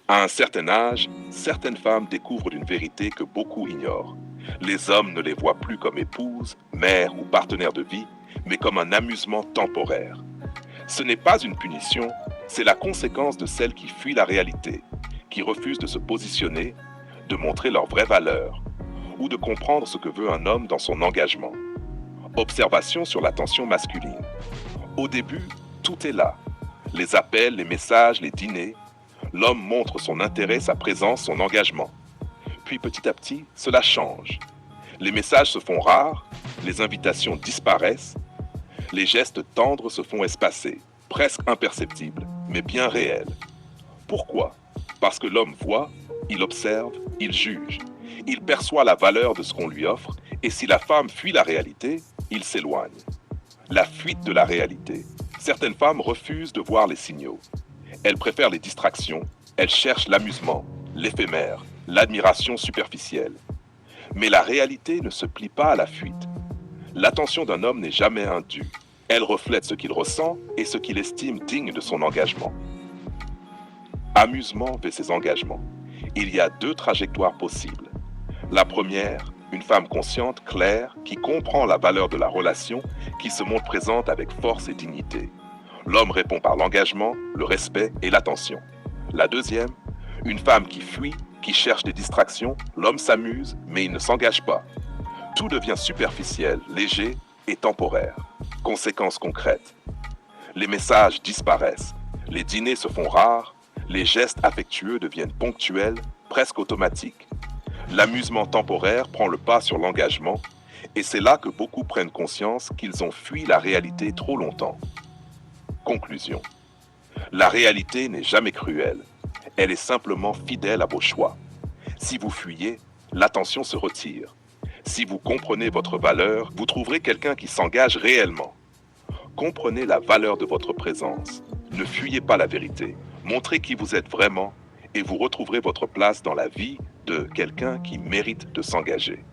À un certain âge, certaines femmes découvrent une vérité que beaucoup ignorent. Les hommes ne les voient plus comme épouses, mères ou partenaires de vie, mais comme un amusement temporaire. Ce n'est pas une punition, c'est la conséquence de celles qui fuient la réalité, qui refusent de se positionner, de montrer leur vraie valeur, ou de comprendre ce que veut un homme dans son engagement. Observation sur l'attention masculine. Au début, tout est là. Les appels, les messages, les dîners. L'homme montre son intérêt, sa présence, son engagement. Puis petit à petit, cela change. Les messages se font rares, les invitations disparaissent, les gestes tendres se font espacer, presque imperceptibles, mais bien réels. Pourquoi? Parce que l'homme voit, il observe, il juge. Il perçoit la valeur de ce qu'on lui offre, et si la femme fuit la réalité, il s'éloigne. La fuite de la réalité. Certaines femmes refusent de voir les signaux. Elles préfèrent les distractions, elles cherchent l'amusement, l'éphémère, l'admiration superficielle. Mais la réalité ne se plie pas à la fuite. L'attention d'un homme n'est jamais indue. Elle reflète ce qu'il ressent et ce qu'il estime digne de son engagement. Amusement versus engagement. Il y a deux trajectoires possibles. La première, une femme consciente, claire, qui comprend la valeur de la relation, qui se montre présente avec force et dignité. L'homme répond par l'engagement, le respect et l'attention. La deuxième, une femme qui fuit, qui cherche des distractions, l'homme s'amuse, mais il ne s'engage pas. Tout devient superficiel, léger et temporaire. Conséquences concrètes. Les messages disparaissent, les dîners se font rares, les gestes affectueux deviennent ponctuels, presque automatiques. L'amusement temporaire prend le pas sur l'engagement, et c'est là que beaucoup prennent conscience qu'ils ont fui la réalité trop longtemps. Conclusion. La réalité n'est jamais cruelle, elle est simplement fidèle à vos choix. Si vous fuyez, l'attention se retire. Si vous comprenez votre valeur, vous trouverez quelqu'un qui s'engage réellement. Comprenez la valeur de votre présence. Ne fuyez pas la vérité. Montrez qui vous êtes vraiment et vous retrouverez votre place dans la vie de quelqu'un qui mérite de s'engager.